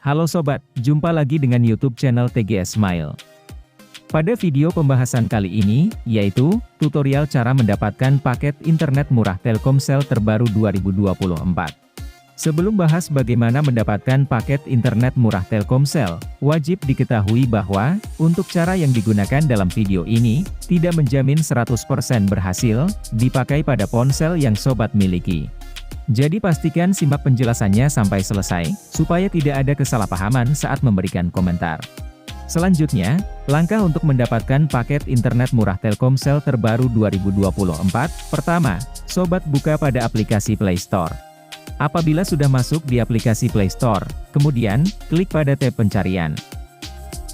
Halo sobat, jumpa lagi dengan YouTube channel TGS Smile. Pada video pembahasan kali ini, yaitu tutorial cara mendapatkan paket internet murah Telkomsel terbaru 2024. Sebelum bahas bagaimana mendapatkan paket internet murah Telkomsel, wajib diketahui bahwa untuk cara yang digunakan dalam video ini tidak menjamin 100% berhasil dipakai pada ponsel yang sobat miliki. Jadi pastikan simak penjelasannya sampai selesai, supaya tidak ada kesalahpahaman saat memberikan komentar. Selanjutnya, langkah untuk mendapatkan paket internet murah Telkomsel terbaru 2024, pertama, sobat buka pada aplikasi Play Store. Apabila sudah masuk di aplikasi Play Store, kemudian, klik pada tab pencarian.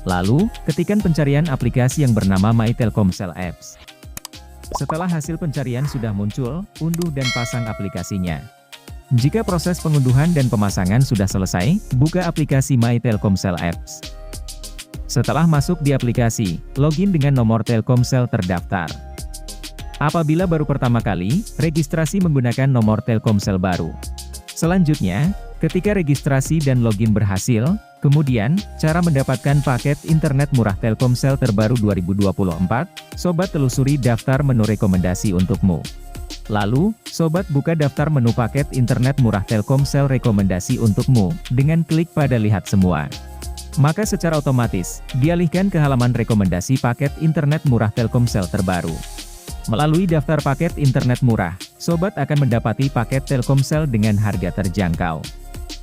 Lalu, ketikkan pencarian aplikasi yang bernama My Telkomsel Apps. Setelah hasil pencarian sudah muncul, unduh dan pasang aplikasinya. Jika proses pengunduhan dan pemasangan sudah selesai, buka aplikasi My Telkomsel Apps. Setelah masuk di aplikasi, login dengan nomor Telkomsel terdaftar. Apabila baru pertama kali, registrasi menggunakan nomor Telkomsel baru. Selanjutnya, ketika registrasi dan login berhasil, kemudian, cara mendapatkan paket internet murah Telkomsel terbaru 2024, sobat telusuri daftar menu rekomendasi untukmu. Lalu, sobat buka daftar menu paket internet murah Telkomsel rekomendasi untukmu, dengan klik pada lihat semua. Maka secara otomatis, dialihkan ke halaman rekomendasi paket internet murah Telkomsel terbaru. Melalui daftar paket internet murah, sobat akan mendapati paket Telkomsel dengan harga terjangkau.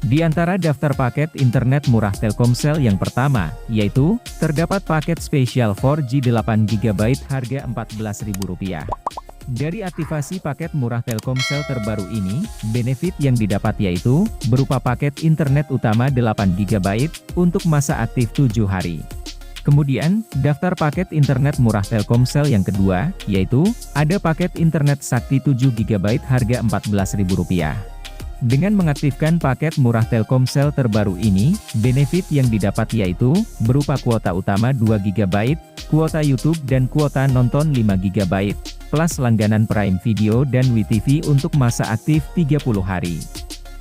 Di antara daftar paket internet murah Telkomsel yang pertama, yaitu, terdapat paket spesial 4G 8GB harga Rp14.000. Dari aktivasi paket murah Telkomsel terbaru ini, benefit yang didapat yaitu, berupa paket internet utama 8GB, untuk masa aktif 7 hari. Kemudian, daftar paket internet murah Telkomsel yang kedua, yaitu, ada paket internet sakti 7GB harga Rp14.000. Dengan mengaktifkan paket murah Telkomsel terbaru ini, benefit yang didapat yaitu, berupa kuota utama 2GB, kuota YouTube dan kuota nonton 5GB, plus langganan Prime Video dan WeTV untuk masa aktif 30 hari.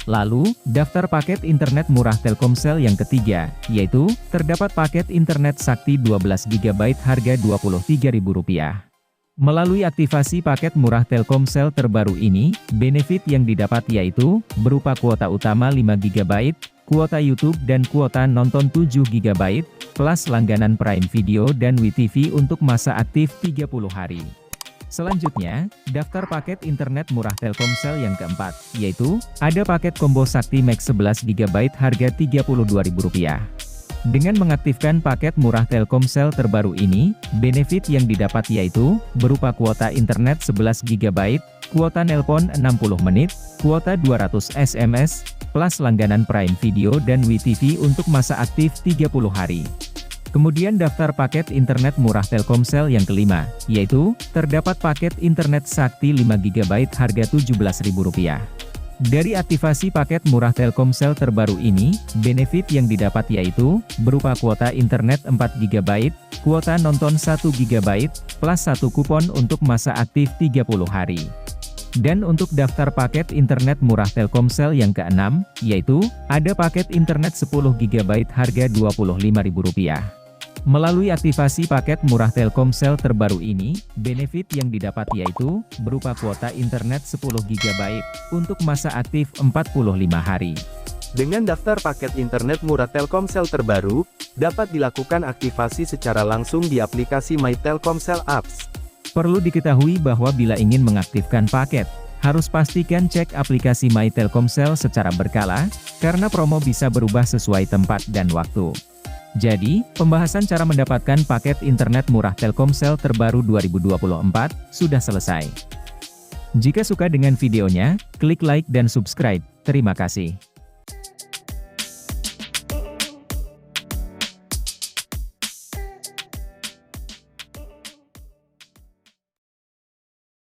Lalu, daftar paket internet murah Telkomsel yang ketiga, yaitu, terdapat paket internet sakti 12GB harga Rp23.000. Melalui aktivasi paket murah Telkomsel terbaru ini, benefit yang didapat yaitu, berupa kuota utama 5GB, kuota YouTube dan kuota nonton 7GB, plus langganan Prime Video dan WeTV untuk masa aktif 30 hari. Selanjutnya, daftar paket internet murah Telkomsel yang keempat, yaitu, ada paket combo sakti max 11GB harga Rp32.000. Dengan mengaktifkan paket murah Telkomsel terbaru ini, benefit yang didapat yaitu, berupa kuota internet 11GB, kuota nelpon 60 menit, kuota 200 SMS, plus langganan Prime Video dan WeTV untuk masa aktif 30 hari. Kemudian daftar paket internet murah Telkomsel yang kelima, yaitu, terdapat paket internet sakti 5GB harga Rp17.000. Dari aktivasi paket murah Telkomsel terbaru ini, benefit yang didapat yaitu, berupa kuota internet 4GB, kuota nonton 1GB, plus 1 kupon untuk masa aktif 30 hari. Dan untuk daftar paket internet murah Telkomsel yang keenam, yaitu, ada paket internet 10GB harga Rp25.000. Melalui aktivasi paket murah Telkomsel terbaru ini, benefit yang didapat yaitu, berupa kuota internet 10GB, untuk masa aktif 45 hari. Dengan daftar paket internet murah Telkomsel terbaru, dapat dilakukan aktivasi secara langsung di aplikasi My Telkomsel Apps. Perlu diketahui bahwa bila ingin mengaktifkan paket, harus pastikan cek aplikasi My Telkomsel secara berkala, karena promo bisa berubah sesuai tempat dan waktu. Jadi, pembahasan cara mendapatkan paket internet murah Telkomsel terbaru 2024, sudah selesai. Jika suka dengan videonya, klik like dan subscribe. Terima kasih.